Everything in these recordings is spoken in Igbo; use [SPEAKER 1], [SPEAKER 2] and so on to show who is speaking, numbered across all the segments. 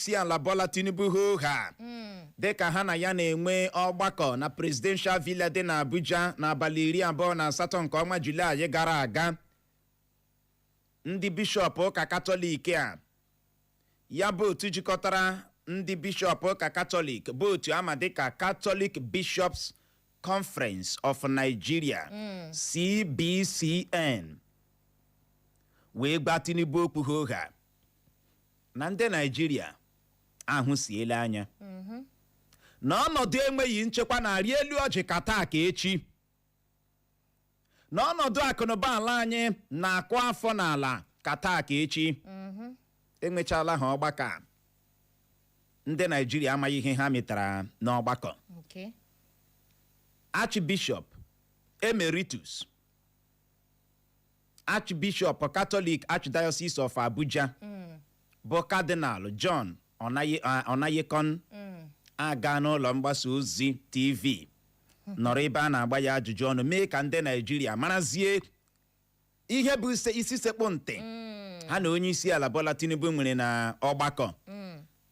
[SPEAKER 1] onyeisiala Bola Tinubu ha dịka ha na ya na-enwe ọgbakọ na presidential villa dị na Abuja n'abalị 28 nke ọnwa Julaị gara aga. Ndị bishọp ụka Katọlik a ya bụ otu jikọtara ndị bishọp ụka Katọlik bụ otu ama dịka Catholic Bishops Conference of Nigeria CBCN wee gba Tinubu okwu ha na ndị Nigeria ahụsiela anya n'ọnọdụ enweghị nchekwa na-arị elu ọjị ka taa ka echi, n'ọnọdụ akụnụba ala anyị na-akụ afọ n'ala ka taa ka echi. Emechala ha ọgbakọ ndị Nigeria amaghị ihe ha metara n'ọgbakọ. Archbishop Emeritus Archbishop Catholic Archdiocese of Abuja bụ Cardinal John Onayekon aga n'ụlọ mgbasa ozi TV nọrọ ebe a na-agba ya ajụjụ ọnụ mee ka ndị Nigeria marazie ihe bụ isi sekpụ ntị ha na onyeisiala Bola Tinubu nwere na ọgbakọ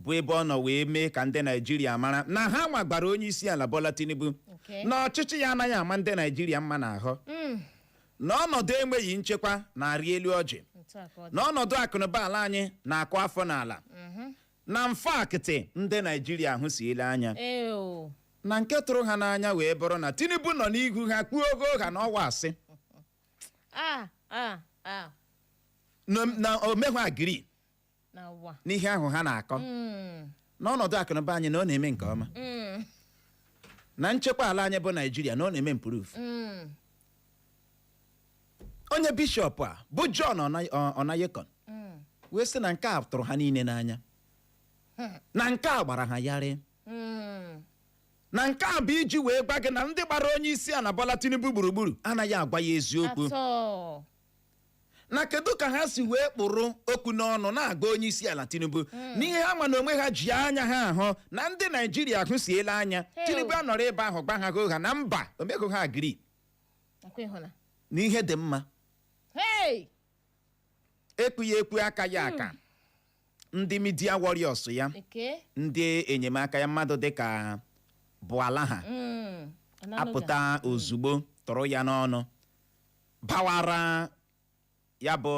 [SPEAKER 1] bụ ebe ọ nọ wee mee ka ndị Nigeria mara na ha nwagbara onyeisiala Bola Tinubu na ọchịchị ya anaghị ama ndị Nigeria mma n'ahụ, n'ọnọdụ enweghị nchekwa na-arị elu ọjị, n'ọnọdụ akụnụba ala anyị na-akụ afọ n'ala, na mfakịtị ndị Nigeria ahụsiela anya. Na nke tụrụ ha n'anya wee bụrụ na Tinubu nọ n'ihu ha kwuo ogo ha na ọwa asị na omehụ agiri n'ihe ahụ ha na-akọ n'ọnọdụ akụnụba anyị na ọ na-eme nke ọma, na nchekwa ala anyị bụ Nigeria na ọ na-eme improve. Onye bishọp a bụ John Onayekon wee sị na nke a tụrụ ha niile n'anya, na nke a gbara ha yarị, na nke a bụ iji wee gwa gị na ndị gbara onyeisiala Bola Tinubu gburugburu anaghị agwa ya eziokwu. Na kedu ka ha si wee kpụrụ okwu n'ọnụ na-agwa onyeisiala Tinubu n'ihe ha ma na onwe ha ji anya ha ahụ na ndị Nigeria ahụsiela anya. Tinubu anọrọ ebe ahụ gba ha go ha na mba omego ha agiri n'ihe dị mma, ekwu ya ekwu aka ya aka. Ndị media warriors ya, ndị enyemaka ya mmadụ dịka Buala ha apụta ozugbo tụrụ ya n'ọnụ bawara ya bụ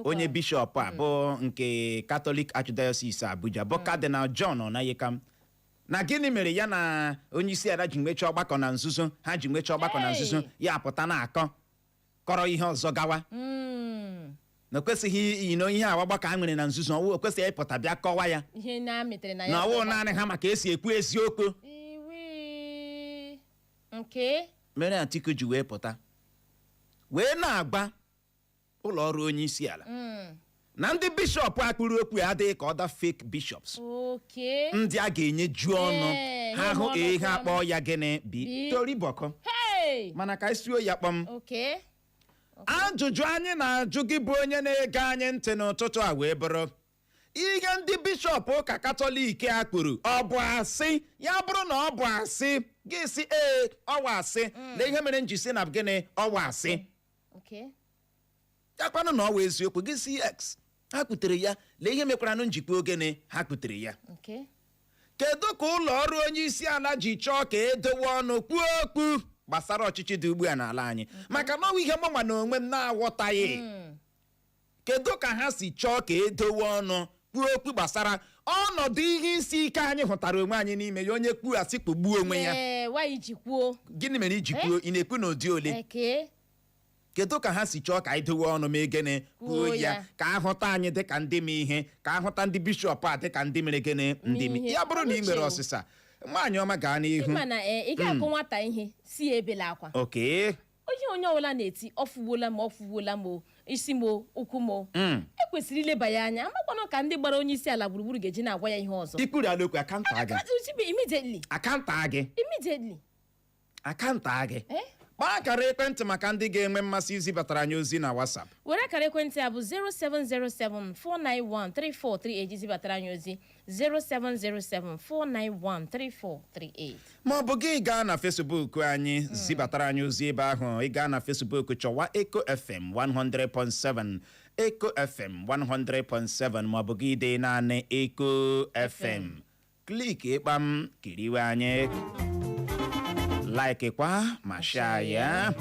[SPEAKER 1] onye bishọp a bụ nke Catholic Archdiocese Abuja bụ Cardinal John Onayekon na gịnị mere ya na onyeisiala ji mechaa ọgbakọ na nzuzo, ha ji mechaa ọgbakọ na nzuzo ya apụta na-akọ kọrọ ihe ọzọ gawa na kwesịghị ihe a ọgbakọ a nwere na nzuzo o kwesịghị ịpụta bịa kọwa ya na ọwụ naanị ha maka esi ekwu eziokwu. Mere Atiku ji wee pụta wee na-agba ụlọ ọrụ onyeisiala na ndị bishọp akpụrụ okwu adịghị ka ọda fake bishops ndị a ga-enye ju ọnụ ha hụ ihe akpọ ya gịnị bi tori bọkọ mana ka isuo ya kpọm. Ajụjụ anyị na-ajụ gị bụ onye na-ege anyị ntị n'ụtụtụ a wee bụrụ ihe ndị bishọp ụka Katọlik a kpụrụ ọ bụ asị? Ya bụrụ na ọ bụ asị gị si ọwa asị na ihe mere nji si na gịnị ọwa asị ya kwanụ na ọwa eziokwu gị si x ha kputere ya lee ihe mekwara nụ njikwa ogene ha kputere ya. Kedu ka ụlọ ọrụ onyeisiala ji chọọ ka edowe ọnụ kwuo okwu gbasara ọchịchị dị ugbu a n'ala anyị maka na ọnwa ihe mụnwa na onwe m na-aghọtaghị? Kedu ka ha si chọọ ka edowe ọnụ kwuo okwu gbasara ọnọdụ ihe isi ike anyị hụtara onwe anyị n'ime ya, onye kwuo asị kpogbuo onwe ya? Gịnị mere iji kwuo? Ị na-ekwu n'ụdị ole? Kedu ka ha si chọọ ka anyị dowe ọnụ mee gịnị kwuo ya ka ahụta anyị dịka ndị m ihe, ka ahụta ndị bishọp a dịka ndị mere gịnị ndị m? Ya bụrụ na ị mere ọsịsa nwaanyị ọma gaa n'ihu.
[SPEAKER 2] Ị ga-akụ nwata ihe si ebela akwa. Onye ọbụla na-eti ọfụgbuola m isi m ụkwụ m ekwesịrị ileba ya anya amakwanụ ka ndị gbara onyeisiala gburugburu ga-eji na-agwa ya ihe ọzọ.
[SPEAKER 1] Ikwuru ala okwu akanta gị akanta gị kpaa akara ekwentị maka ndị ga-enwe mmasị izibatara anyị ozi na WhatsApp.
[SPEAKER 2] Were akara ekwentị a bụ 07074913438 zibatara anyị ozi 07074913438.
[SPEAKER 1] Ma ọ bụ gị gaa na Facebook anyị zibatara anyị ozi ebe ahụ. Ị gaa na Facebook chọwa Eco FM 100.7 Eco FM 100.7 maọbụ gị ide naanị Eco FM. Klik ịkpam kiriwe anyị. Like kwa ma share ya.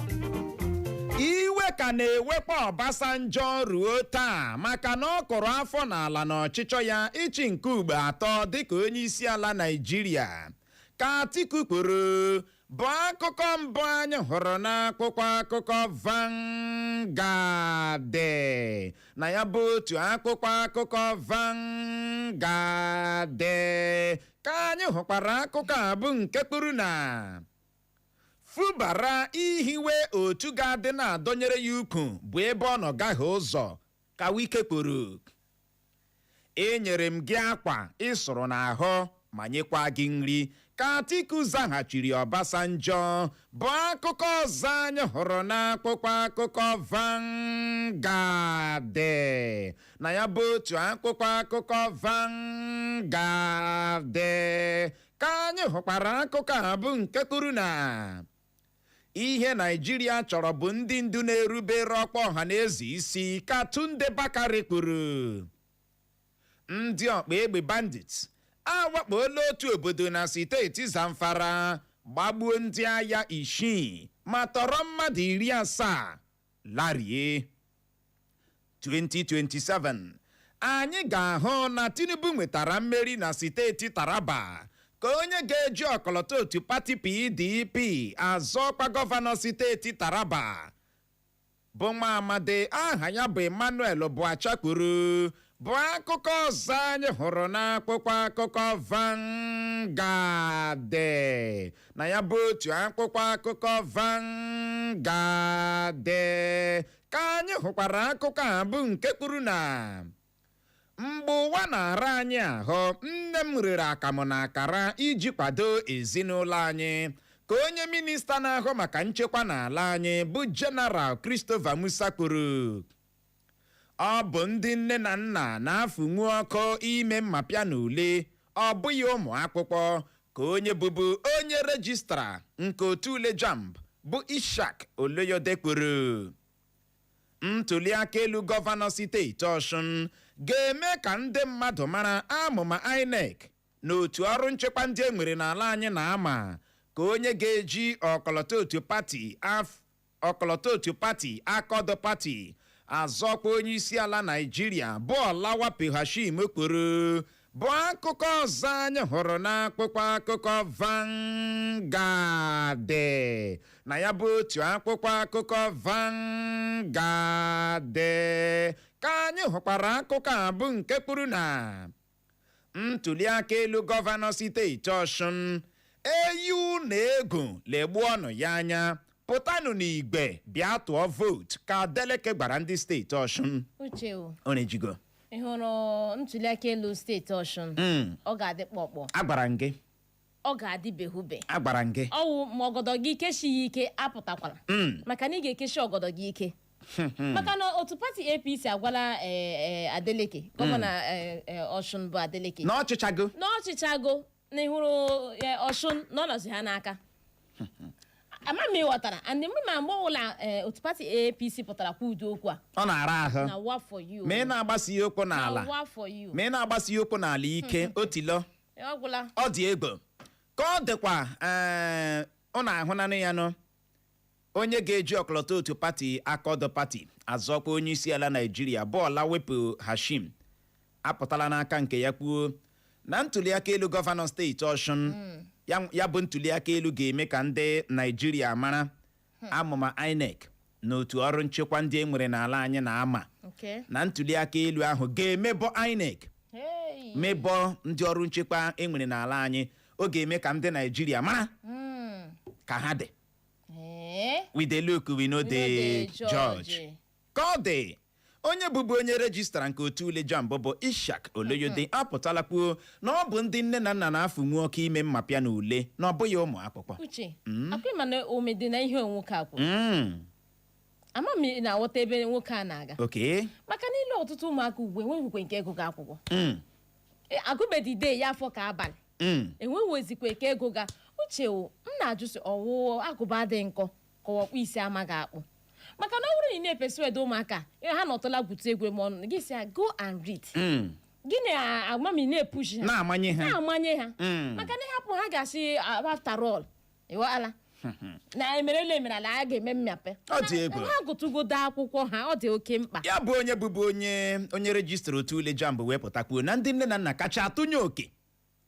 [SPEAKER 1] Iwe ka na-ewekwa Obasanjo ruo taa maka na ọ kụrụ afọ n'ala n'ọchịchọ ya ịchị nke ugbo atọ dịka onyeisiala Naịjirịa. Ka Atiku kwuru bụ akụkọ mbụ anyị hụrụ n'akwụkwọ akụkọ Vanguard. Na ya bụ otu akwụkwọ akụkọ Vanguard ka anyị hụkwara akụkọ a bụ nke kwuru na fụbara ihiwe otu ga-adị na-adọnyere ya ukwu bụ ebe ọ nọ gaghị ụzọ ka Wike kwuru. Enyere m gị akwa ịsụrụ n'ahụ ma nyekwa gị nri ka Atiku zaghachiri Obasanjo bụ akụkọ ọzọ anyị hụrụ n'akwụkwọ akụkọ Vanguard. Na ya bụ otu akwụkwọ akụkọ Vanguard ka anyị hụkwara akụkọ a bụ nke kwuru na ihe Naịjirịa chọrọ bụ ndị ndu na-erubere ọkpa ọha na eze isi ka Tunde Bakari kwuru. Ndị ọkpa egbe bandits awakpola otu obodo na steeti Zamfara gbagbuo ndị agha 6 ma tọrọ mmadụ 70 larie. 2027 anyị ga-ahụ na Tinubu nwetara mmeri na steeti Taraba ka onye ga-eji ọkọlọtọ otu pati PDP azọkwa gọvanọ steeti Taraba bụ nwa amadi aha ya bụ Emmanuel Buachakwuru bụ akụkọ ọzọ anyị hụrụ n'akwụkwọ akụkọ Vanguard. Na ya bụ otu akwụkwọ akụkọ Vanguard ka anyị hụkwara akụkọ a bụ nke kwuru na mgbe ụwa na-ara anyị ahụ nne m rere akamụ na akara iji kwado ezinụlọ anyị ka onye minista na-ahụ maka nchekwa n'ala anyị bụ General Christopher Musa kwuru. Ọ bụ ndị nne na nna na-afụnwu ọkụ ime mmapịa n'ule, ọ bụghị ụmụ akwụkwọ ka onye bụbu onye rejistra nke otu ule JAMB bụ Ishak Oloyode kwuru. Ntụliaka elu gọvanọ steeti Ọshụn ga-eme ka ndị mmadụ mara amụma INEC na otu ọrụ nchekwa ndị e nwere n'ala anyị na-ama ka onye ga-eji ọkọlọtọ otu pati akọdọ pati azọkwa onyeisiala Naịjirịa bụ Olawape Hashim kwuru bụ akụkọ ọzọ anyị hụrụ n'akwụkwọ akụkọ Vanguard. Na ya bụ otu akwụkwọ akụkọ Vanguard ka anyị hụkwara akụkọ a bụ nke kwuru na ntụliaka elu gọvanọ steeti Ọshụn eyu na egwu legbu ọnụ ya anya pụtanụ n'igwe bịa tụọ vootu ka Adeleke gbara ndị steeti Ọshụn. Ọ na-ejigo
[SPEAKER 2] ị hụrụ ntụliaka elu steeti Ọshụn ọ ga-adị kpọkpọ.
[SPEAKER 1] Agbara gị
[SPEAKER 2] ọ ga-adị behube.
[SPEAKER 1] Agbara gị
[SPEAKER 2] ọwụ ma ọgọdọ gị kechighị ike apụtakwala maka na ị ga-ekechi ọgọdọ gị ike maka na otu pati APC agwala Adeleke gọvanọ Ọshụn bụ Adeleke
[SPEAKER 1] n'ọchịchago
[SPEAKER 2] na ịhụrụ Ọshụn na ọ nọzi ha n'aka. Ama m ịghọtara and mgbe ma mgbe ọbụla otu pati APC pụtara kwa ụdị okwu a
[SPEAKER 1] ọ na-ara ahụ
[SPEAKER 2] na wa for you
[SPEAKER 1] ma ị na-agbasi ya okwu n'ala ike otilo ọ dị ego ka ọ dịkwa ọ na-ahụ nanị ya nọ onye ga-eji ọkọlọtọ otu pati akọdọ pati azọkwa onyeisiala Naịjirịa bụ Olawape Hashim apụtala n'aka nke ya kwuo na ntụliaka elu gọvanọ steeti Ọshụn ya bụ ntụliaka elu ga-eme ka ndị Naịjirịa mara amụma INEC na otu ọrụ nchekwa ndị e nwere n'ala anyị na-ama na ntụliaka elu ahụ ga-emebọ INEC mebọ ndị ọrụ nchekwa e nwere n'ala anyị. Ọ ga-eme ka ndị Naịjirịa mara ka ha dị. We dey look, we know the judge. Ka ọ dị onye bụbu onye rejistra nke otu ule JAMB bụ Ishak Oloyode apụtala kwuo na ọ bụ ndị nne na nna na-afụnwu ọkụ ime mmapịa n'ule na ọ bụghị ụmụ akwụkwọ.
[SPEAKER 2] Akwa ịma na omedi na ihe nwoke a kwuru. Ama m na-aghọta ebe nwoke a na-aga. Maka na ile ọtụtụ ụmụaka ugbu enweghịkwe nke ego ga-akwụkwọ. Agụbedide ya afọ ka abalị. Enweghịzikwa eke ego ga. Uche m na-ajụsị ọwụ agụba dị nkọ kọwakwa isi amaghị akpụ maka na ọ bụrụ na ị na-epesuede ụmụaka ha nọtọla gwute egwu ma ọnụ gị si go and read gịnị amami na-epushi ha
[SPEAKER 1] na-amanye ha
[SPEAKER 2] maka na ịhapụ ha ga-asị after all ịwala na emerela a ga-eme mmịape
[SPEAKER 1] ọ dị egwu
[SPEAKER 2] ha gụtụgodo akwụkwọ ha ọ dị oke mkpa
[SPEAKER 1] ya bụ onye bụbu onye rejistra otu ule JAMB wee pụtakwuo na ndị nne na nna kacha atụnye oke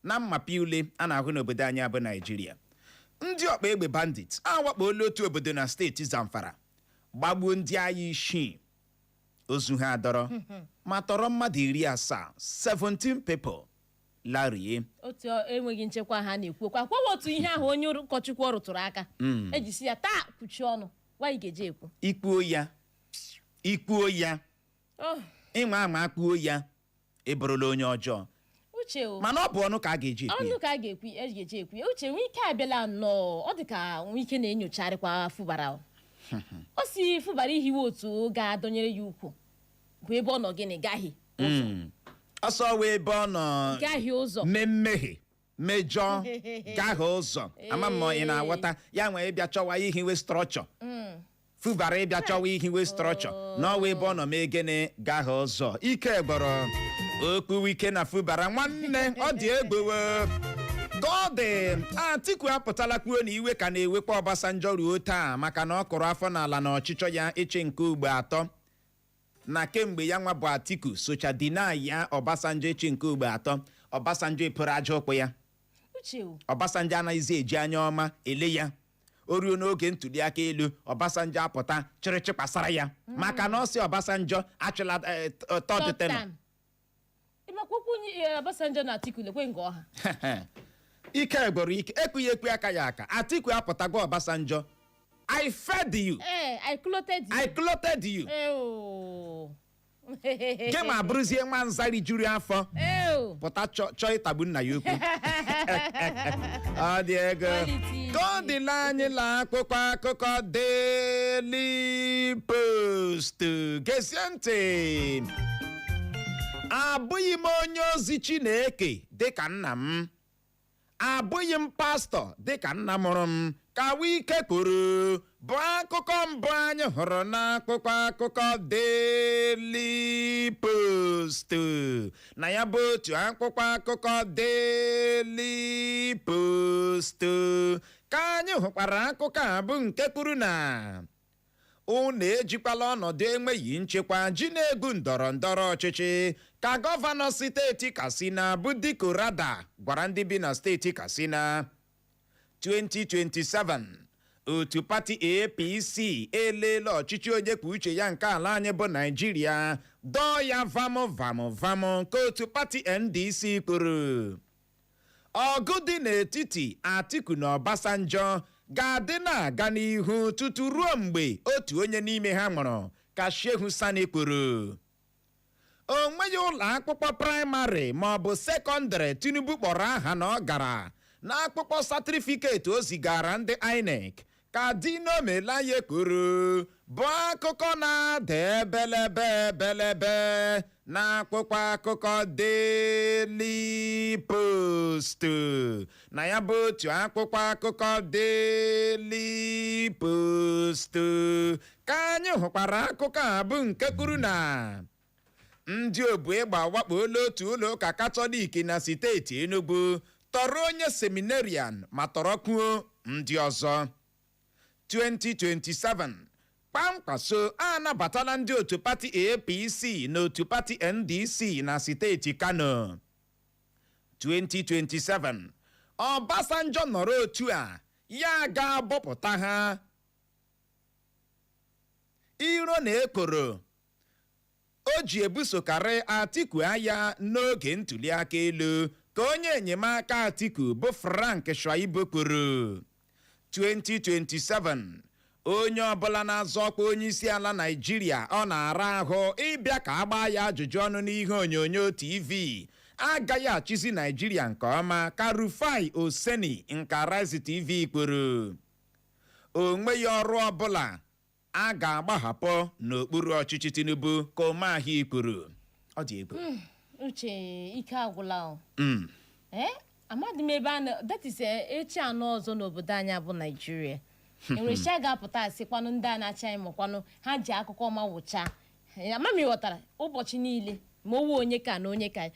[SPEAKER 1] na mmapi ule a na-ahụ n'obodo anyị bụ Naijiria. Ndị ọkpa egbe bandit awakpola otu obodo na steeti Zamfara gbagbuo ndị agha 6 ozu ha adọrọ ma tọrọ mmadụ 70 17 people larie.
[SPEAKER 2] Otu enweghị nchekwa ha na-ekwukwa kwa otu ihe ahụ onye ụkọchukwu rụtụrụ aka ejisi ya taa kwuchie ọnụ nwaanyị ga-eje ekwu
[SPEAKER 1] ikwuo ya ịnwa ama akpuo ya ịbụrụla onye ọjọọ mana ọ bụ ọnụ ka a ga-eji ekwu
[SPEAKER 2] ọnụ ka a ga-eji ekwu uche nwe ike abịala nnọọ ọ dị ka nwe ike na-enyocharịkwa Fubara o si Fubara ihiwe otu ga-adọnyere ya ukwu bụ ebe ọ nọ gịnị gaghị
[SPEAKER 1] ọsọ wee ebe ọ nọ
[SPEAKER 2] gaghị ụzọ
[SPEAKER 1] mmehie mejọ gaghị ụzọ ama m ị na-aghọta ya nwee ịbịa chọwa ihiwe strọchọ Fubara ịbịa chọwa ihiwe strọchọ n'ọwa ebe ọ nọ mee gịnị gaghị ụzọ ike gbọrọ okwu ike na Fubara nwanne ọ dị egbewe ka ọ dị Atiku apụtala kwuo na iwe ka na-ewekwa Obasanjo ruo taa maka na ọ kụrụ afọ n'ala na ọchịchọ ya ịchị nke ugbo 3 na kemgbe ya nwa bụ Atiku socha dina ya Obasanjo ịchị nke ugbo 3 Obasanjo epụrụ aja ụkwụ ya Obasanjo anaghịzi eji anya ọma ele ya o ruo n'oge ntuli aka elu Obasanjo apụta chịrịchị gbasara ya maka na ọ sị Obasanjo achụla third term
[SPEAKER 2] Obasanjo na Atiku lekwe nke ọha
[SPEAKER 1] ike gboro ike ekpughị ekpu aka ya aka Atiku apụtagwa Obasanjo I fed you
[SPEAKER 2] I clothed you
[SPEAKER 1] ke ma bụrụzie nwa nzari juru afọ pụta chọọ ịtagbu nna ya ukwu ọ dị ego ka ọ dịla anyị la akwụkwọ akụkọ Daily Post gezie ntị abụghị m onye ozi Chineke dịka nna m abụghị m pastọ dịka nna mụrụ m ka Wike kwuru bụ akụkọ mbụ anyị hụrụ n'akwụkwọ akụkọ Daily Post na ya bụ otu akwụkwọ akụkọ Daily Post ka anyị hụkwara akụkọ a bụ nke kwuru na unu ejikwala ọnọdụ enweghị nchekwa ji na-egwu ndọrọ ndọrọ ọchịchị ka gọvanọ steeti Katsina bụ Diko Rada gwara ndị bi na steeti Katsina 2027 otu pati APC elela ọchịchị onye kwuo uche ya nke ala anyị bụ Naịjirịa dọọ ya vamụ nke otu pati NDC kwuru ọgụ dị n'etiti Atiku na Obasanjo ga-adị na-aga n'ihu tutu ruo mgbe otu onye n'ime ha nwụrụ ka Shehu Sani kwuru o nweghị ụlọ akwụkwọ praịmarị ma ọ bụ sekọndịrị Tinubu kpọrọ aha na ọ gara n'akpụkpọ satrifiketi o zigara ndị INEC ka Dino Melaye kwuru bụ akụkọ na-ada ebelebe n'akwụkwọ akụkọ Daily Post na ya bụ otu akwụkwọ akụkọ Daily Post ka anyị hụkwara akụkọ a bụ nke kwuru na ndị obu egbe awakpola otu ụlọ ụka Katọlik na steeti Enugu tọrọ onye seminarian ma tọrọkwuo ndị ọzọ 2027 kpamkpaso anabatala ndị otu pati APC na otu pati NDC na steeti Kano 2027 Obasanjo nọrọ otu a ya ga-abọpụta ha iro na ekoro o ji ebusokarị Atiku agha n'oge ntuli aka elu ka onye enyemaka Atiku bụ Frank Shaibu kwuru 2027 onye ọbụla na-azọ ọkwa onye isi ala Naịjirịa ọ na-ara ahụ ịbịa ka agba ya ajụjụ ọnụ n'ihe onyonyo TV agaghị achịzi Naịjirịa nke ọma ka Rufai Oseni nka Rise TV kwuru o nweghị ọrụ ọbụla a ga-agbahapụ n'okpuru ọchịchị Tinubu ka Umahi kwuru ọ dị egwu
[SPEAKER 2] uche ike agwụla amadị m ebe that is echi anọ ọzọ n'obodo anyị bụ Naịjirịa enwere shi ga-apụta asịkwanụ ndị a na-acha anyị makwanụ ha ji akụkọ ọma wụcha amami ghọtara ụbọchị niile ma owu onye ka na onye ka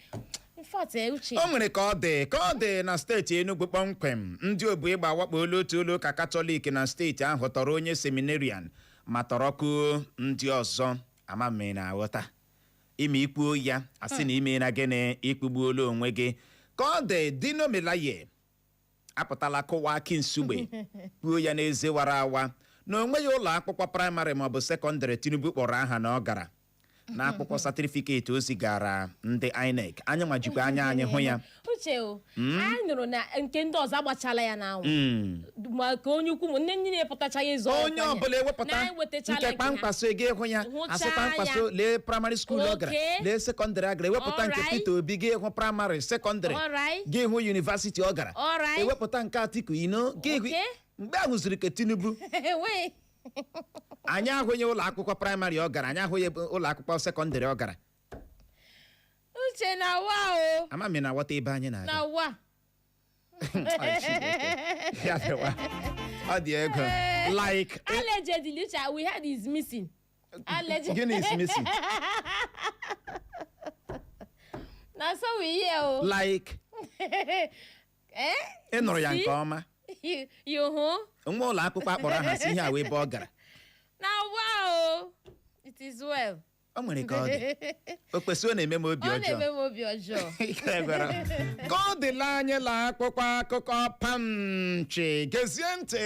[SPEAKER 2] uche
[SPEAKER 1] o nwere ka ọ dị na steeti Enugu kpọmkwem ndị obu ịgba wakpoolu otu ụlọ ụka katọlik na steeti ahụ tọrọ onye seminarian ma tọrọkụ ndị ọzọ amami na aghọta ime ikpuo ya asị na ime na gịnị ikpugbuola onwe gị ka ọ dị dinomelaye apụtala kụwa aki nsugbe kpuo ya n'eze wara awa na onwe ya ụlọ akwụkwọ praịmarị maọbụ sekọndịrị Tinubu kpọrọ aha na ọ gara na akwụkwọ satịrịfiketi o zigara ndị INEC anyị majikwa anya anyị hụ ya
[SPEAKER 2] uche anyị nụrụ na nke ndị ọzọ agbachala ya n'anwụ maka onye ukwu m nne ndị na-epụtachaghị ịzọ
[SPEAKER 1] onye ọbụla ewepụta nke kpamkpaso ego ịhụ ya asị kpamkpaso lee praịmarị skuul ọ gara lee sekọndịrị a gara ewepụta nke Peter Obi ga ịhụ praịmarị sekọndịrị ga ịhụ yunivasiti ọ gara ewepụta nke Atiku ga ịhụ mgbe ahụ zuru ke Tinubu anyị ahụghị ụlọ akwụkwọ praịmarị ọ gara anyị ahụghị ụlọ akwụkwọ sekọndịrị ọ gara
[SPEAKER 2] uche na wa o
[SPEAKER 1] amami na aghọta ebe anyị na-aga
[SPEAKER 2] na wa
[SPEAKER 1] ọ dị ego like
[SPEAKER 2] allegedly uche we had is missing
[SPEAKER 1] gịnị is missing
[SPEAKER 2] na so we hear o
[SPEAKER 1] like ị nụrụ ya nke ọma nwa ụlọ akwụkwọ akpọrọ aha si ihe awa ebe ọ gara
[SPEAKER 2] na wow it is well
[SPEAKER 1] o nwere ka ọ dị o kwesịrị ọ na-eme m obi ọjọọ ka ọ dịla anyị la akwụkwọ akụkọ pamchi gezie ntị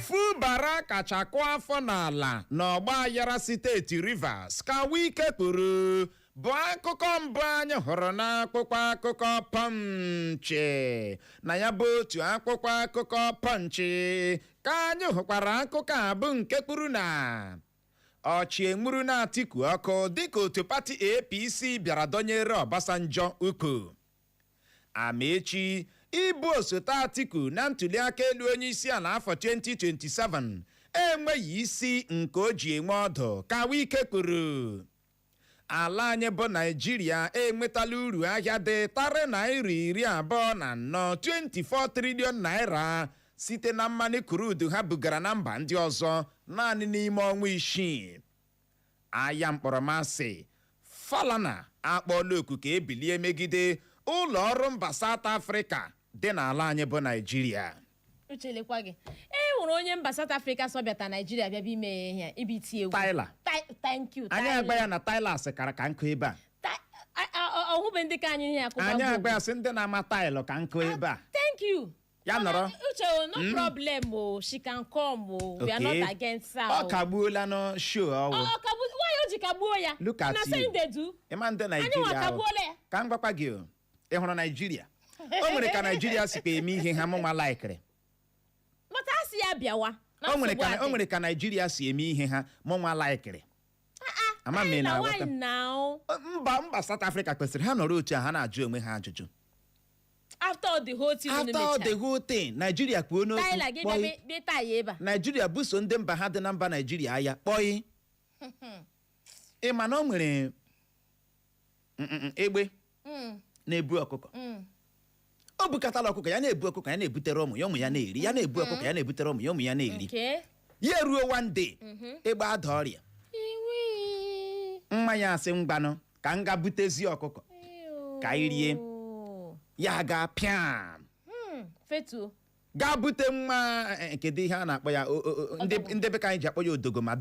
[SPEAKER 1] Fubara kacha kụọ afọ n'ala n'ọgba aghara steeti Rivers ka Wike kwuru bụ akụkọ mbụ anyị hụrụ n'akwụkwọ akụkọ Pọnchị na ya bụ otu akwụkwọ akụkọ Pọnchị ka anyị hụkwara akụkọ a bụ nke kwuru na ọchịenwuru na Atiku ọkụ dịka otu pati APC bịara dọnyere Obasanjo ukwu. Amechi ịbụ osote Atiku na ntuliaka elu onye isi ala afọ 2027 enweghị isi nke o ji enwe ọdụ ka Wike kwuru. Ala anyị bụ Naịjirịa enwetala uru ahịa dị tarị naira 24 24 trilion naira site na mmanụ crude ha bugara na mba ndị ọzọ naanị n'ime ọnwa 6. Aya mkpọrọmasị Falana akpọọla oku ka ebilie megide ụlọ ọrụ mba South Africa dị n'ala anyị bụ Naịjirịa.
[SPEAKER 2] Uchelekwa gị nwere onye mba South Africa so bịata Naịjirịa bịa ime ihe ibiti egwu
[SPEAKER 1] Tyler.
[SPEAKER 2] Thank you
[SPEAKER 1] Anyị agba ya na Tyler sịkara ka nkụ ebe a.
[SPEAKER 2] ọhụbe ndị ka anyị ya
[SPEAKER 1] Anyị agba ya sị ndị na-ama Tyler ka nkụ ebe a.
[SPEAKER 2] Thank you.
[SPEAKER 1] Ya nọrọ.
[SPEAKER 2] Uche no problem o she can come o we are not against her.
[SPEAKER 1] Ọ kagbuola no show ọwụ.
[SPEAKER 2] Why o ji kagbuo ya?
[SPEAKER 1] Look at you.
[SPEAKER 2] Na saying they do.
[SPEAKER 1] Ịma ndị Naịjirịa.
[SPEAKER 2] Anyị wakagbuola ya.
[SPEAKER 1] Ka m gwakwa gị o. Ị hụrụ Naịjirịa. O nwere ka Naịjirịa sikwa eme ihe ha mụnwa laikiri.
[SPEAKER 2] Mata asị ya bịawa.
[SPEAKER 1] O nwere ka Naịjirịa si eme ihe ha mụnwa laikiri. Ama m na aghọta. Mba South Africa kwesịrị ha nọrọ otu a ha na-ajụ onwe ha ajụjụ.
[SPEAKER 2] After the whole thing,
[SPEAKER 1] Nigeria kwuo n'okwu.
[SPEAKER 2] Tyler gị bịa taa ya ebe a.
[SPEAKER 1] Nigeria buso ndị mba ha dị na mba Nigeria agha kpọị. Ị ma na o nwere egbe na-ebu ọkụkọ. O bukatala ọkụkọ ya na-ebu ọkụkọ ya na-ebutere ụmụ ya na-eri ya na-ebu ọkụkọ ya na-ebutere ụmụ ya na-eri. Ya eruo one day egbe ada ọrịa. Mma ya asị mgbanụ ka m ga butezi ọkụkọ ka anyị rie. Ya ga pịam
[SPEAKER 2] fetu
[SPEAKER 1] ga bute nwa kedu ihe a na-akpọ ya ndị be ka anyị ji akpọ ya ọdọgọma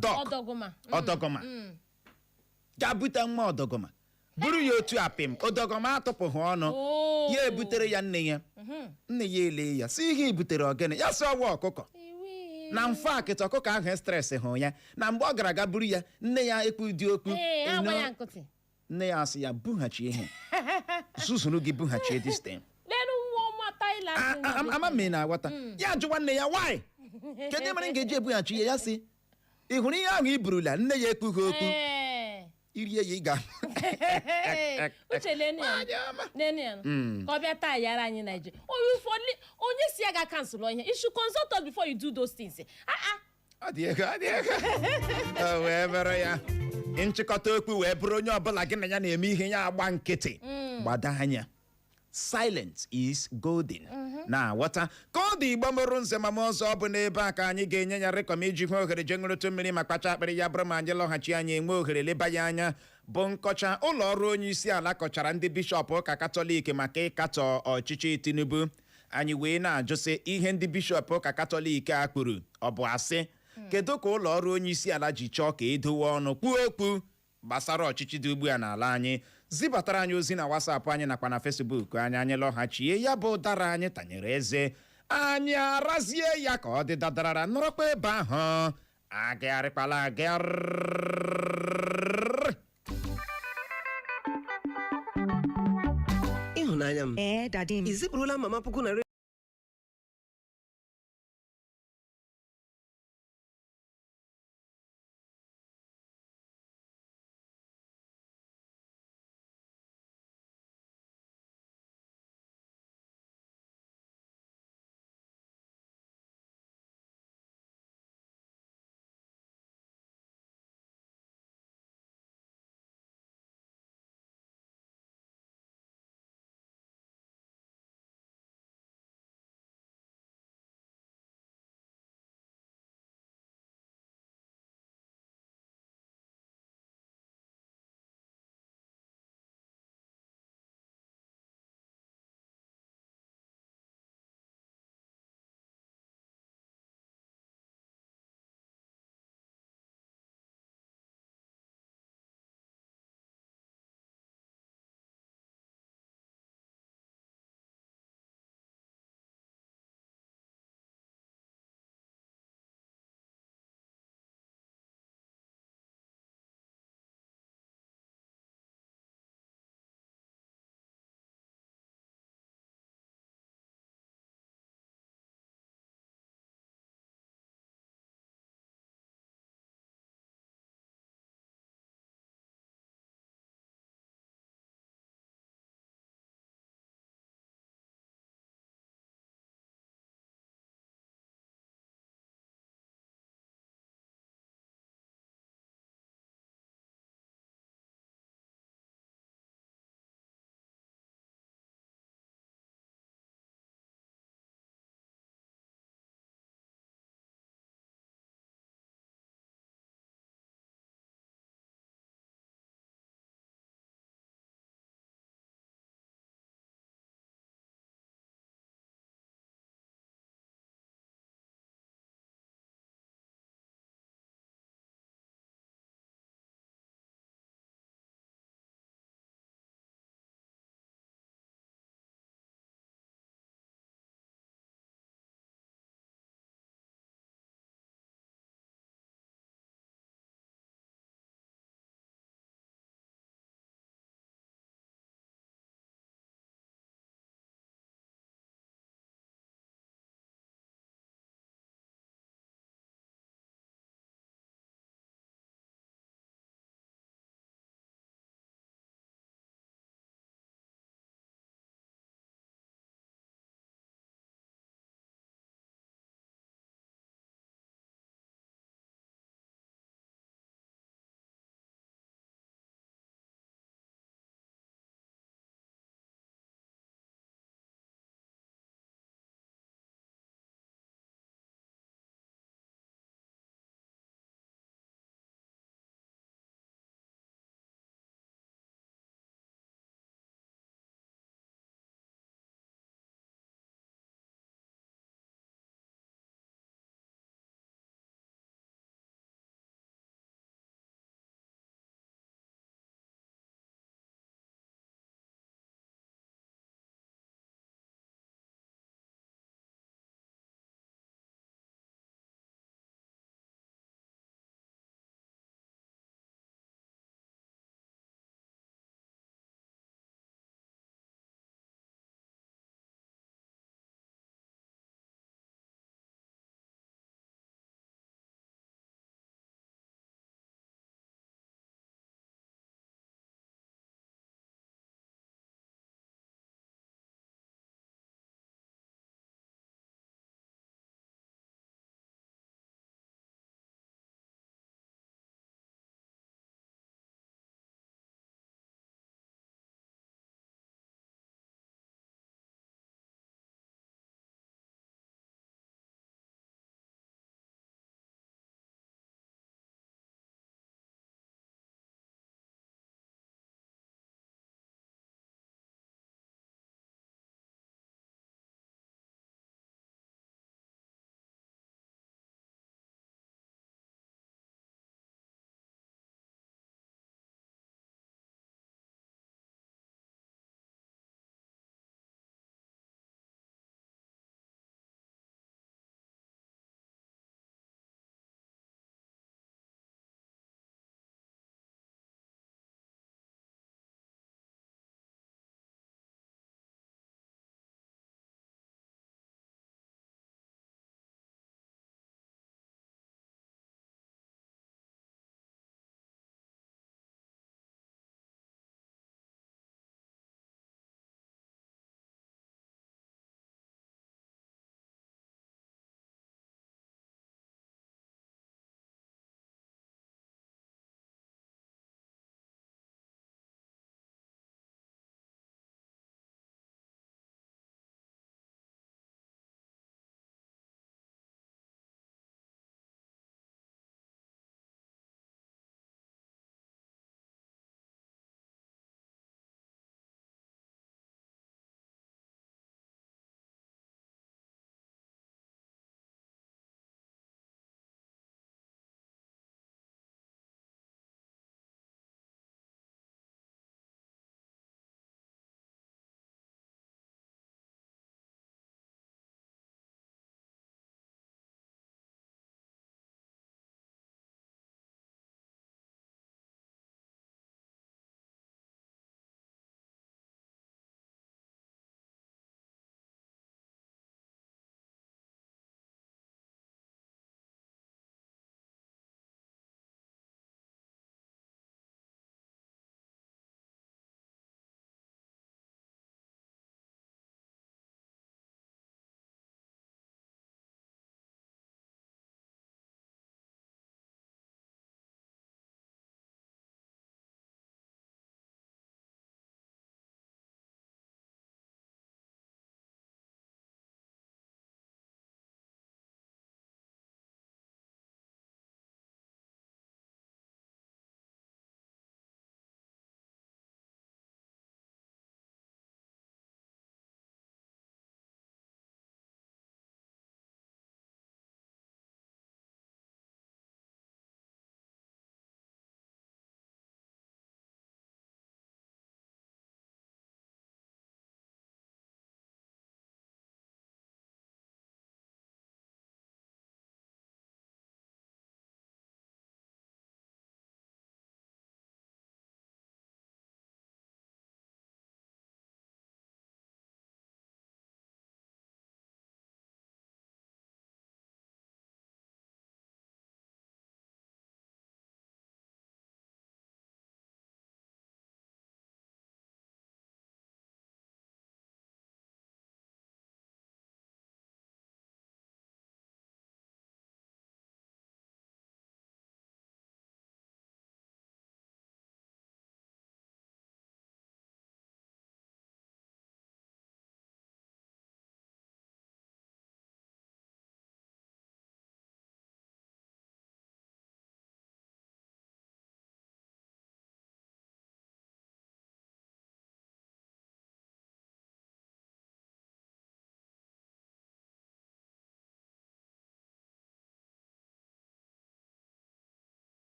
[SPEAKER 1] ga bute nwa ọdọgọma buru ya otu apịm ọdọgọma atụpụghị ọnụ ya ebutere ya nne ya ele ya si ihe ibutere ogene ya sị ọwa ọkụkọ na mfe akịta ọkụkọ ahụ stres hụ ya na mgbe ọ gara aga buru ya nne ya ekwu dị okwu nne ya asị ya bughachi ihe zuzuru gị bughachi this time ama m na aghọta ya jụwa nne ya why kedu mere m ga-eji ebughachi ya sị ị hụrụ ihe ahụ i burula nne ya ekwughị okwu irie ya ị ga
[SPEAKER 2] uche ka ọ bịa taa yara anyị Naịjirịa onye si ya ga kansụl ihe you should consult us before you do those things.
[SPEAKER 1] Ọ dị ego o wee mere ya nchịkọta okwu wee bụrụ onye ọbụla gị na ya na-eme ihe ya agba nkịtị gbado anya silence is golden. Na wata ka ọ dị Igbo mụrụ nze ma ọzọ ọ bụ n'ebe a ka anyị ga-enye ya rịkọm iji hụ ohere je ṅụrụtụ mmiri ma kpacha akpịrị ya bụrụ ma anyị lọghachi anyị enwe ohere leba ya anya bụ Nkocha ụlọ ọrụ onye isi ala kọchara ndị bishọp ụka Katọlik maka ịkatọ ọchịchị Tinubu. Anyị wee na-ajụsị ihe ndị bishọp ụka Katọlik a kwuru ọ bụ asị. Kedu ka ụlọ ọrụ onye isi ala ji chọọ ka edowe ọnụ kwuo okwu gbasara ọchịchị dị ugbu a n'ala anyị? Zibatara anyị ozi na WhatsApp anyị nakwa na Facebook anyị lọghachie ya bụ ụdara anyị tanyere eze anyị arazie ya ka ọ dị dadarara nọrọkwa ebe ahụ agagharịkwala agagharị.
[SPEAKER 3] Ịhụnanya m
[SPEAKER 4] dadi m
[SPEAKER 3] izipụrụla mama puku narị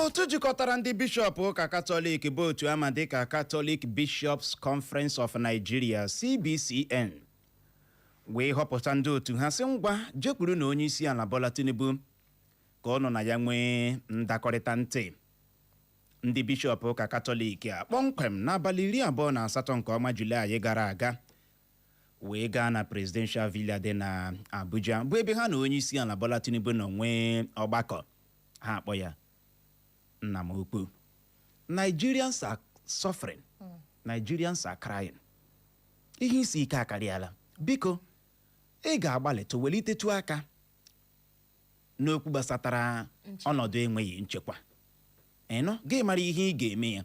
[SPEAKER 1] otu jikọtara ndị bishọp ụka katọlik bụ otu ama dịka Catholic Bishops Conference of Nigeria CBCN wee họpụta ndị otu ha sị ngwa jekwuru na onyeisiala Bola Tinubu ka ọ nọ na ya nwee ndakọrịta ntị. Ndị bishọp ụka katọlik a kpọmkwem n'abalị 28 nke ọnwa Julaị gara aga wee gaa na Presidential Villa dị na Abuja bụ ebe ha na onyeisiala Bola Tinubu nọ nwee ọgbakọ. Ha akpọ ya nna m ukwu. Nigerians are suffering. Nigerians are crying. Ihe isi ike akarịala. Biko ị ga-agbalịtụ welitetu aka n'okwu gbasatara ọnọdụ enweghị nchekwa. Ịnọ gị mara ihe ị ga-eme ya.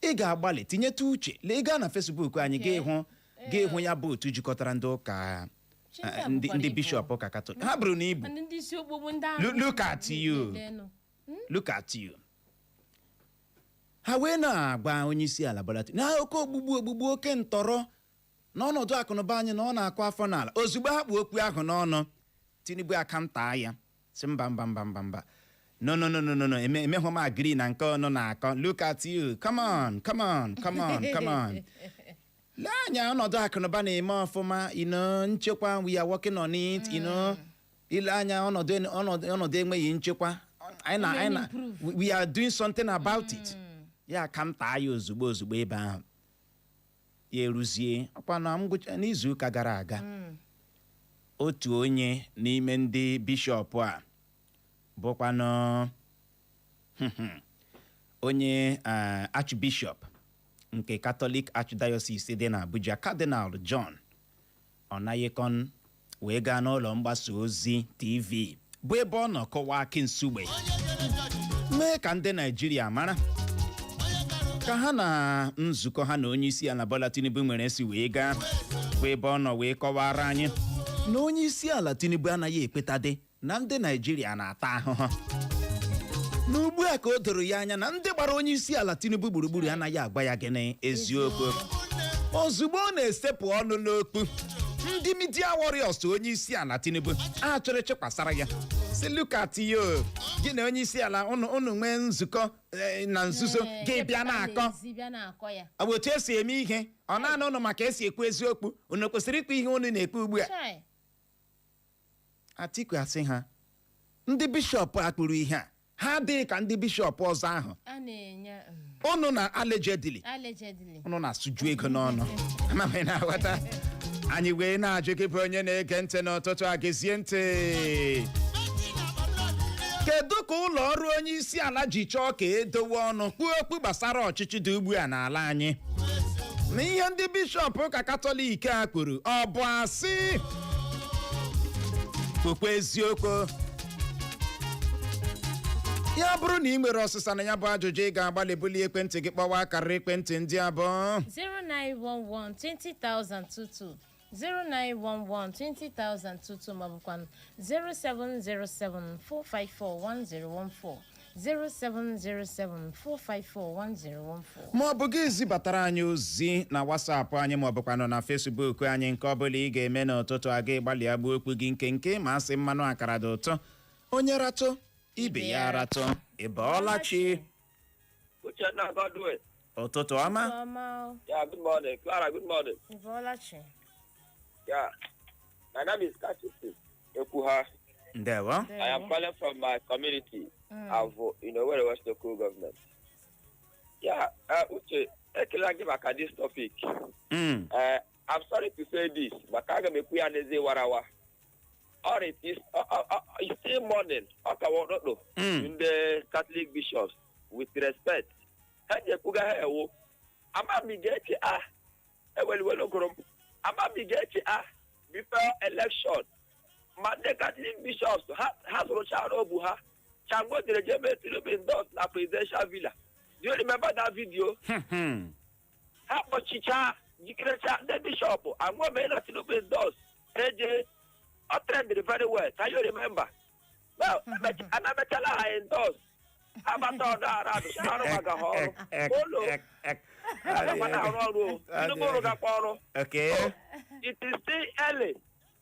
[SPEAKER 1] Ị ga-agbalị tinyetụ uche lee gaa na Facebook anyị ga-ịhụ ya bụ otu jikọtara ndị ụka ndị bishọp ụka katọlik. Ha bụrụ na ibu. Look at you. Look at you. Ha wee na-agba onyeisiala Bola Tinubu na oke ogbugbu oke ntọrọ n'ọnọdụ akụnụba anyị na ọ na-akụ afọ n'ala. Ozugbo ha kpu okwu ahụ n'ọnụ, Tinubu akamtaa ya sị mba. No. Emehụ m agree na nke ọnụ na-akọ. Look at you. Come on. Lee anya ọnọdụ akụnụba na-eme ọfụma, nchekwa, we are working on it, ile anya ọnọdụ enweghị nchekwa, we are doing something about it. Ya akamtaa ya ozugbo ebe ahụ. Ya eruzie ọkwa na ngwụcha n'izu ụka gara aga, otu onye n'ime ndị bishọp a bụkwanụ onye archbishop nke Catholic Archdiocese dị na Abuja, Cardinal John Onayekon wee gaa n'ụlọ mgbasa ozi TV bụ ebe ọ nọ kọwaa akị nsugbe mee ka ndị Naijiria mara ka ha na nzukọ ha na onyeisiala Bola Tinubu nwere si wee gaa bụ ebe ọ nọ wee kọwara anyị na onyeisiala Tinubu anaghị ekwetadị na ndị Naijiria na-ata ahụhụ. N'ugbu a ka o doro ya anya na ndị gbara onyeisiala Tinubu gburugburu anaghị agwa ya gịnị eziokwu. Ozugbo ọ na-esepụ ọnụ n'okpu, ndị media warriors onyeisiala Tinubu achọrọ ịchịkwasara ya si look at you. Gị na onyeisiala unu nwee nzukọ na nzuzo gị bịa na-akọ ọ bụ otu esi eme ihe. Ọ na-anụ unu maka esi ekwu eziokwu, unu kwesịrị ikwu ihe unu na-ekwu ugbu a. Atiku asị ha ndị bishọp a kpụrụ ihe a ha adịghị ka ndị bishọp ọzọ ahụ. Unu na allegedly unu na-asụju ego n'ọnụ. Amaghị na aghọta. Anyị wee na-ajụ gị bụ onye na-ege ntị n'ụtụtụ a, gezie ntị. Kedu ka ụlọ ọrụ onyeisiala ji chọọ ka edowe ọnụ kwuo okwu gbasara ọchịchị dị ugbu a n'ala anyị? Na ihe ndị bishọp ụka katọlik a kwuru ọ bụ asị? Okwu eziokwu. Ya bụrụ na ị nwere ọsịsa na ya bụ ajụjụ, ị ga-agbalị bulie ekwentị gị kpọwa akara ekwentị ndị abụọ
[SPEAKER 2] 0911-2022 0911-2022 maọbụkwa 0707-454-1014 0707-454-1014
[SPEAKER 1] maọbụ gị zibatara anyị ozi na WhatsApp anyị maọbụkwa na Facebook anyị. Nke ọbụla ị ga-eme n'ụtụtụ a ga-agbalị agba okwu gị nke ma asị mmanụ akara dị ụtọ, onye ratụ ibe ya ratụ. Ị bọọla chi? Ụtụtụ ọma.
[SPEAKER 3] Yeah, good morning. Clara, good morning. Yeah, my name is Kedu.
[SPEAKER 1] Ndewo.
[SPEAKER 3] I am calling from my community of where West local government. Yeah, Uche, I can give a this topic. I'm sorry to say this, but I can make warawa. Or it is it's still morning. In the Catholic bishops, with respect. Before election, the Catholic bishops has Rocha Chango the regiment to be done na presidential villa. Do you remember that video? How much chicha, the bishop, and what made that to be done? AJ, I trended very well. Can you remember? Well, and I'm a tell endorse. Abata ọdara adụ arụ maka ha ọrụ. Olo.
[SPEAKER 1] Okay.
[SPEAKER 3] It is still early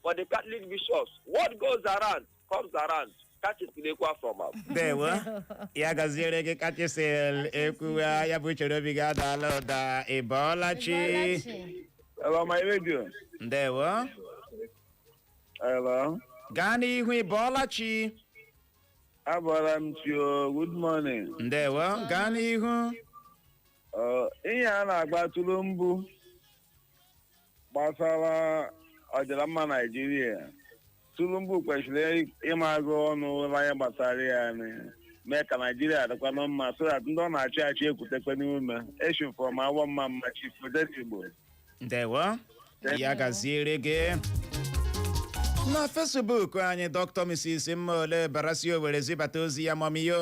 [SPEAKER 3] for the Catholic bishops. What goes around comes around. Catch it from us.
[SPEAKER 1] There were. Ya gaziere gị kachisel ekwuwe ya bụ chere obi ga adala ụda Ebola chi.
[SPEAKER 4] Hello, my radio.
[SPEAKER 1] Ndewo.
[SPEAKER 4] Hello.
[SPEAKER 1] Gaa n'ihu Ebola chi.
[SPEAKER 4] Abara m choo. Good morning.
[SPEAKER 1] Ndewo. Gaa n'ihu.
[SPEAKER 4] Ihe a na-agba Tinubu gbasara ọdịmma Naịjirịa. Tinubu kwesịrị ịmagụ ọnụ ụlọ anyị gbasara ya mee ka Naịjirịa dịkwa mma so that ndị ọ na-achị achị ekwutekwe n'ume eshifọ ma awọ mma mma chifu Igbo.
[SPEAKER 1] Ndewo. Ya gaziere gị. Na Facebook anyị Dr. Mrs. Mmole Barasi Owere zibata ozi ya mọmiyo.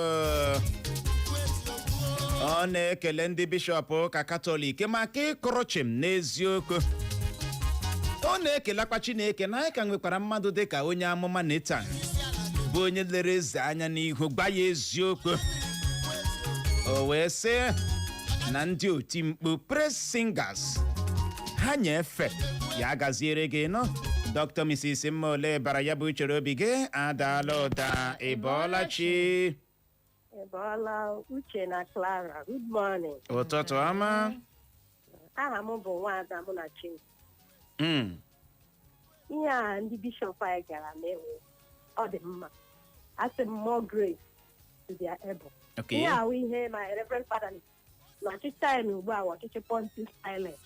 [SPEAKER 1] Ọ na-ekele ndị bishọp ụka Katọlik maka ịkụrụ chim n'eziokwu. Ọ na-ekelekwa Chineke na anyị ka nwekwara mmadụ dịka onye amụma Netan bụ onye lere eze anya n'ihu gba ya eziokwu. O wee sị na ndị oti mkpu praise singers ha nyefe ya gaziere gị nọ. Dr. Mrs. Mmole bara ya bụ chere obi gị adala ụda Ebola chi.
[SPEAKER 5] Ebola Uche na Clara. Good morning.
[SPEAKER 1] Ụtụtụ ọma.
[SPEAKER 5] Aha m bụ Nwaada Munachi. Ihe a ndị bishọp anyị gara mewe ọ dị mma. Asị m more grace to their able.
[SPEAKER 1] Okay.
[SPEAKER 5] Ihe ahụ ihe my Reverend Father na ọchịchị anyị ugbu a ọchịchị Pontius Pilate.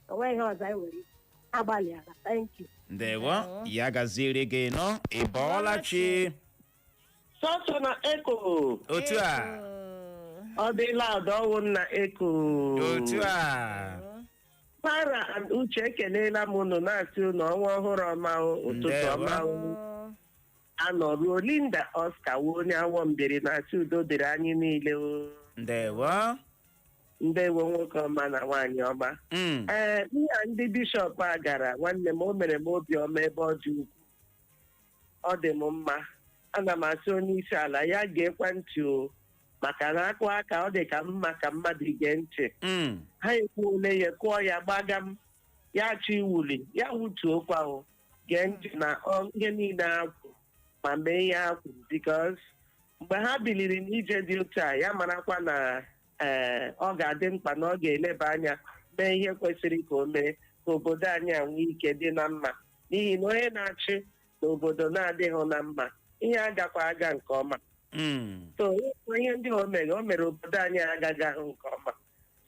[SPEAKER 5] O nweghị ihe ọzọ anyị nwere agbalịala. Thank you.
[SPEAKER 1] Ndewo. Ya gaziere gị nọ Ebola chi.
[SPEAKER 6] Sọsọ na eko.
[SPEAKER 1] Otu a.
[SPEAKER 6] Ọ dịla ọdọwụ na eko.
[SPEAKER 1] Otu a.
[SPEAKER 6] Para and Uche ekelela m unu na-asị unu ọnwa ọhụrụ ọma ụtụtụ ọma anọruo Linda Oscar wuo onye awọ mbiri na-asị udo dịrị anyị niile.
[SPEAKER 1] Ndewo.
[SPEAKER 6] Ndewo nwoke ọma na nwaanyị ọma. Ihe ndị bishọp a gara nwanne m o mere m obiọma ebe ọ dị ukwu. Ọ dị m mma. Ana m asị onye isi ala ya ga-ekwe ntị o maka na akụ aka ọ dị ka mma ka mmadụ gee ntị. Ha ekwuole ya kụọ ya gbaga m ya chọ iwuli ya wutuo kwa gee ntị na ihe niile akwụ ma mee ihe akwụ because mgbe ha biliri n'ije dị otu a ya marakwa na ọ ga-adị mkpa na ọ ga-eleba anya mee ihe kwesịrị ka o mee ka obodo anyị nwee ike dị na mma n'ihi na onye na-achị n'obodo na-adịghị na mma ihe agakwa aga nke ọma. So ihe ndị o mere obodo anyị agaghị ahụ nke ọma.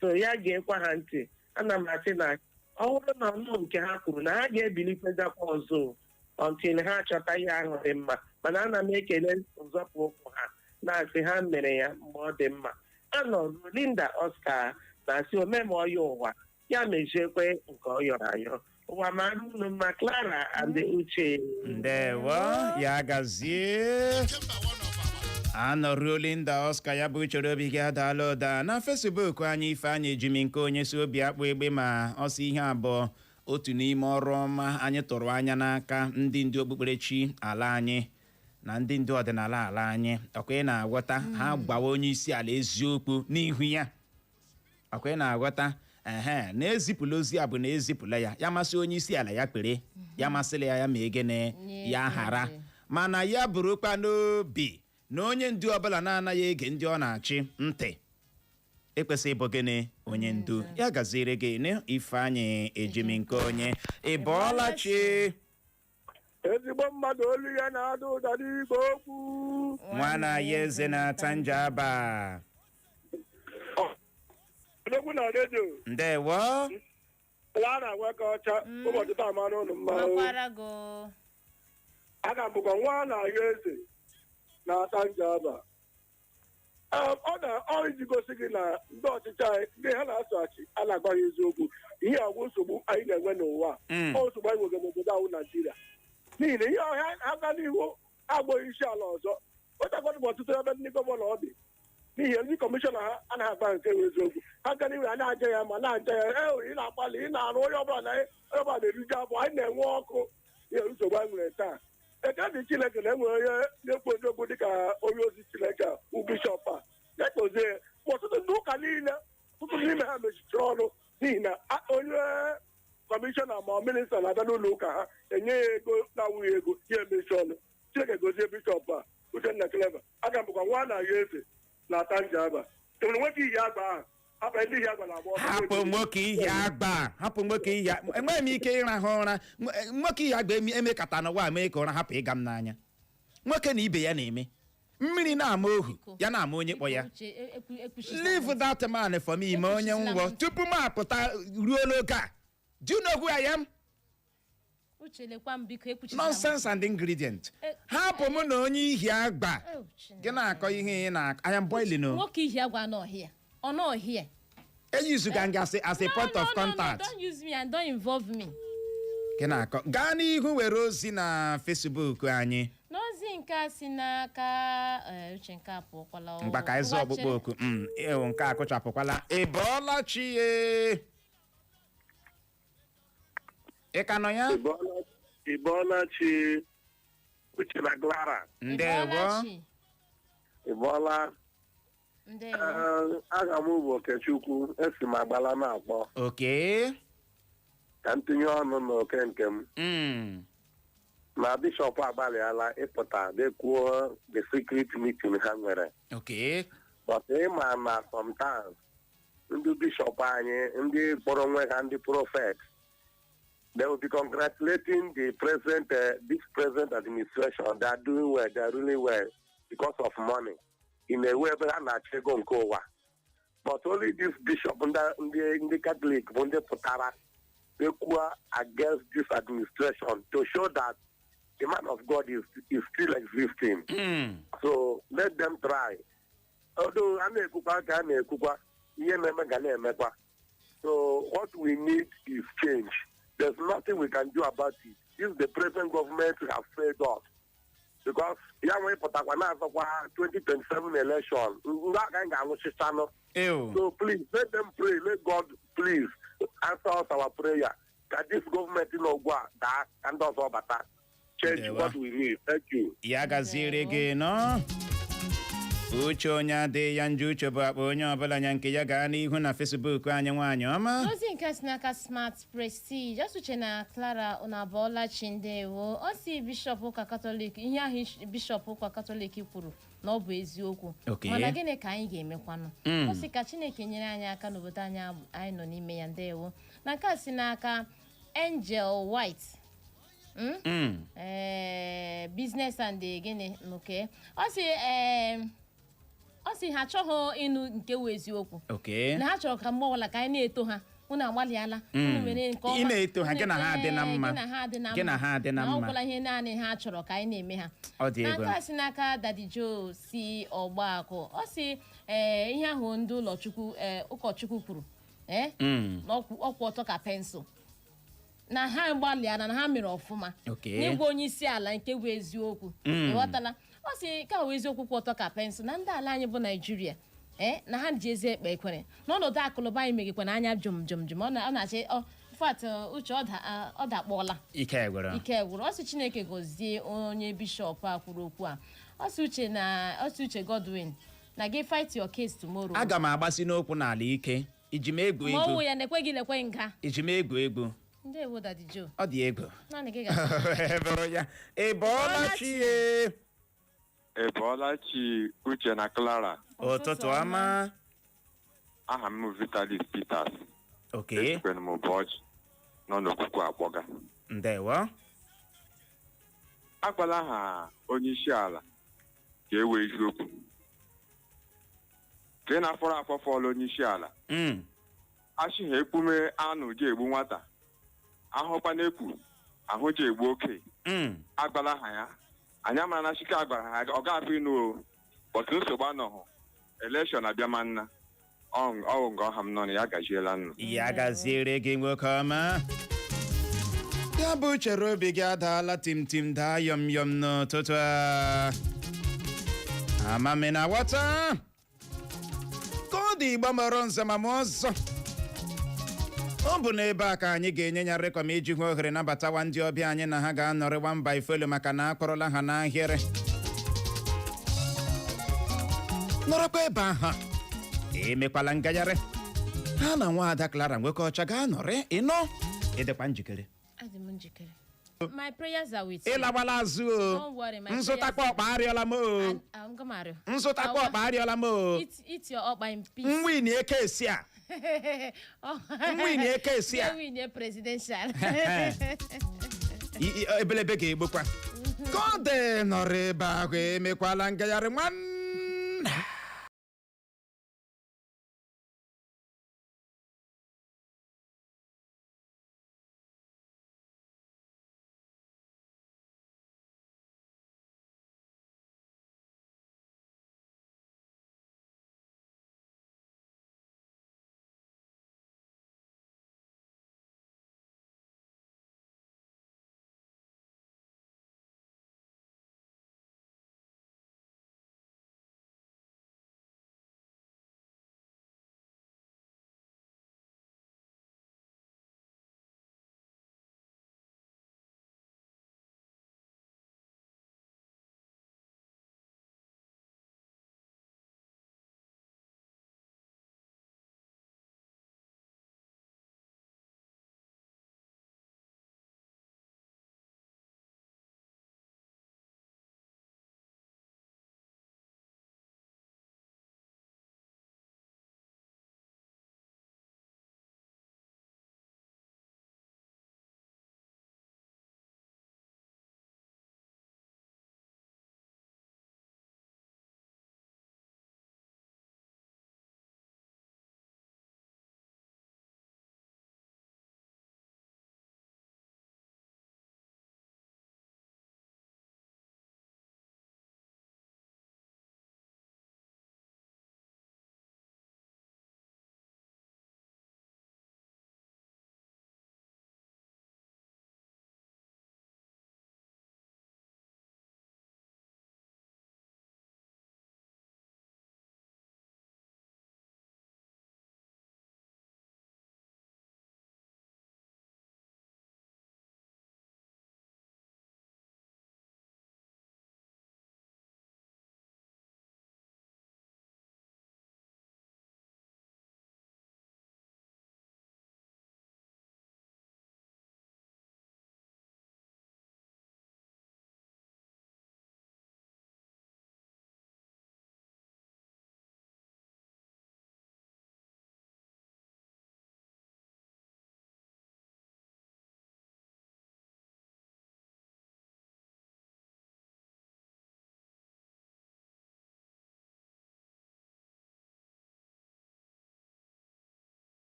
[SPEAKER 6] So ya ga-ekwa ha ntị. Ana m asị na ọ bụrụ na ọnụ nke ha kwuru na ha ga-ebilikwezakwa ọzọ until ha achọta ihe ahụ dị mma. Mana ana m ekele nzọpụ ụkwụ ha na-asị ha mere ya mgbe ọ dị mma. Anọ Linda Oscar na-asị omemọya ụwa ya meziekwe nke ọ yọrọ ayọ. Ụwa mara unu mma Clara and Uche.
[SPEAKER 1] Ndewo. Ya gazie. Anọruo Linda Oscar ya bụ chere obi gị adala ụda na Facebook anyị Ifeanyị Ejimi nke onye si obi akpụ egbe ma ọ si ihe abụọ otu n'ime ọrụ ọma anyị tụrụ anya n'aka ndị okpukperechi ala anyị na ndị ọdịnala ala anyị. Ọkwa ị na-agwọta ha gbawa onye isi ala eziokwu n'ihu ya. Ọkwa ị na-agwọta na ezipụla ozi a bụ na ezipụla ya masị onye isi ala ya kpere ya masịla ya ma egene ya hara mana ya bụrụkwa n'obi na onye ndu ọbụla na-anaghị ege ndị ọ na-achị ntị ekwesịghị ịbụ gịnị onye ndu. Ya gaziere gị Ifeanyị Ejimi nke onye Ebola chi.
[SPEAKER 4] Ezigbo mmadụ olu ya na-ada ụda n'igwe okwu.
[SPEAKER 1] Nwana ya eze na-ata njaba.
[SPEAKER 4] Odogwu na redio.
[SPEAKER 1] Ndewo.
[SPEAKER 4] Ya na-agwa ka ọcha ụbọchị taa mara ụnụ mma. Aga m bụkwa nwa na-ahịa eze na-ata njaba. Ọ iji gosi gị na ndị ọchịchị anyị ndị ha na-asụ achị a na-agbaghị eziokwu ihe ọgwụ nsogbu anyị na-enwe n'ụwa nsogbu anyị nwere n'obodo ahụ Naijiria n'ihi na ihe ọhịa aga n'ihu agbụghị isi ala ọzọ otakwadụ bụ ọtụtụ ebe ndị gọvanọ ọ dị n'ihi ndị kọmishọna ha anaghị agba nke eziokwu ha ga n'ihu a na-aja ya ma na-aja ya ị na-agbalị ị na-arụ onye ọbụla na-eriju afọ anyị na-enwe ọkụ ihe nsogbu anyị nwere taa eke dị Chineke na-enwe onye na-ekwu eziokwu dịka onye ozi Chineke bishọp a na-ekpozie ọtụtụ ndị ụka niile ọtụtụ n'ime ha mechichiri ọnụ n'ihi na onye kọmishọna ma minista na-abịa n'ụlọ ụka ha enye ya ego na-awụghị ego ya emechi ọnụ. Chineke gozie bishọp a Uchenna Clever aga m bụkwa nwa na-ayọ eze na-ata njaba enwere nwoke iyi agba ahụ
[SPEAKER 1] hapụ nwoke ihe agba enweghị m ike ịrahụ ụra. Nwoke ihe agba emekata n'ụwa mee ka ụra hapụ ịga m n'anya. Nwoke na ibe ya na-eme mmiri na-ama ohu ya na-ama onye kpọ ya. Leave that man for me ma onye ngwọ tupu m apụta ruo n'oge a. Do you know who I am? Nonsense and ingredient. Hapụ m na onye ihe agba gị na-akọ ihe ị na-akọ. I am boiling.
[SPEAKER 2] Nwoke ihe agba n'ọhịa. Or not here.
[SPEAKER 1] Use you as a point of contact.
[SPEAKER 2] No, don't use me and don't involve me.
[SPEAKER 1] Gaa n'ihu were ozi na Facebook anyị.
[SPEAKER 2] N'ozi nke si n'aka uche nke apụkwala.
[SPEAKER 1] Mgbaka ịzụ ọkpụkpọ oku. Ewu nke akụchapụkwala. Ị bọọla chi ye. Ị ka nọ ya?
[SPEAKER 4] Ị bọọla chi. Uche na Clara.
[SPEAKER 1] Ndewo.
[SPEAKER 4] Ị bọọla. Aga m bụ Okechukwu esi m Agbala na-akpọ. Ka m tinye ọnụ n'oke nke m. Na bishọp agbalịala ịpụta dekwuo the secret meeting ha nwere. But ịma na sometimes ndị bishọp anyị ndị kpọrọ onwe ha ndị prophet, they will be congratulating the present this present administration. They are doing well, they are really well because of money. In a way, but only this bishop and the Catholic when they put they against this administration to show that the man of God is still existing. So let them try. Although so what we need is change. There's nothing we can do about it. If the present government have failed us, because when 2027 election, so please let them pray. Let God please answer us our prayer that this government in Ogbua that and us all better change what we need. Thank you.
[SPEAKER 1] Uche onye adịghị ya njọ uche bụ akpa onye ọbụla nya nke ya gaa n'ihu na Facebook anyị nwaanyị ọma.
[SPEAKER 2] Ozi nke si n'aka Smart Prestige Uche na Clara Unabọla Chindewo o si bishọp ụka Katọlik ihe ahụ bishọp ụka Katọlik kwuru na ọ bụ eziokwu mana gịnị ka anyị ga-emekwanụ o si ka Chineke nyere anyị aka n'obodo anyị nọ n'ime ya ndewo na nke si n'aka Angel White business and gịnị nke ọ sị ha achọghị ịnụ nke wụ eziokwu na ha chọrọ ka mgbe ọbụla ka anyị na-eto ha unu agbalịala
[SPEAKER 1] ị na-eto ha gị na ha adị na mma na
[SPEAKER 2] ọbụla ihe naanị ha chọrọ ka anyị na-eme ha n'aka si n'aka Daddy Joe si Ọgbakụ ọ sị ihe ahụ ndị ụkọchukwu kwuru na ọkwụ ọtọ ka pensụl na ha gbalịala na ha mere ọfụma n'ịgwa onye isi ala nke bụ eziokwu ịghọtala ọ sị ka wee eziokwu kwụ ọtọ ka pensụl na ndị ala anyị bụ Naijiria na ha ji ezi ekpe ekwere n'ọnọdụ akụlụba anyị megikwa na anya jom ọ na-achị fat uche ọ dakpọọla
[SPEAKER 1] ike
[SPEAKER 2] gwụrụ ọ sị Chineke gọzie onye bishọp a kwuru okwu a ọ sị Uche Godwin na gị fight your case tomorrow.
[SPEAKER 1] Aga m agbasi n'okwu n'ala ike iji m egwu
[SPEAKER 2] ma ọwụ ya na-ekwe nga
[SPEAKER 1] iji m egwu
[SPEAKER 2] ndewo Daddy Joe
[SPEAKER 1] ọ dị egwu
[SPEAKER 2] naanị gị ga-ebụrụ
[SPEAKER 1] ya ịbọọla chi
[SPEAKER 7] Ebolachi Uche na Clara.
[SPEAKER 1] Ụtụtụ ọma.
[SPEAKER 7] Aha m Vitalis Peters.
[SPEAKER 1] Ekwen
[SPEAKER 7] m ụbọchị nọ n'okwukwu akpọga.
[SPEAKER 1] Ndewo.
[SPEAKER 7] Agbala ha onye isi ala ka e wee eziokwu. Ka na-afọrọ afọfọlụ onye isi ala. Achị ha ekpume anụ ji egbu nwata. Ahụkwa n'ekwu ahụ ji egbu oke. Agbala ha ya. Anyị amara na Chike agwara ha ọ ga-afụ ịnụ otu nsogbu anọghị elekshọn abịa ma nna ọwụ nga ọha m nọ na ya gajiela nnu
[SPEAKER 1] ya gaziere gị nwoke ọma ya bụ chere obi gị adaala tim daa yọm n'ụtụtụ a amami na wọta ka ọ dị Igbo mara nze ma ọzọ ọ bụ n'ebe a ka anyị ga-enye ya rekọm iji hụ ohere nabatawa ndị ọbịa anyị na ha ga-anọrịwa mba ifelu maka na akpọrọla ha n'ahịrị nọrọkwa ebe ahụ emekwala ngagharị ha na nwaada Clara Nkocha ga-anọrị ịnọ ịdịkwa njikere
[SPEAKER 2] adị m njikere. My prayers are with you.
[SPEAKER 1] ịlawala azụ o
[SPEAKER 2] Don't worry, my
[SPEAKER 1] nzụtakwa ọkpa arịọla m o
[SPEAKER 2] I'm going to marry.
[SPEAKER 1] nzụtakwa ọkpa arịọla m o
[SPEAKER 2] Eat your ọkpa in peace.
[SPEAKER 1] nwunye eke esi a nwunye eke esi a
[SPEAKER 2] Nwunye presidential.
[SPEAKER 1] ebelebe ga-egbokwa ka ọ dị nọrọ ebe ahụ emekwala ngagharị nwanne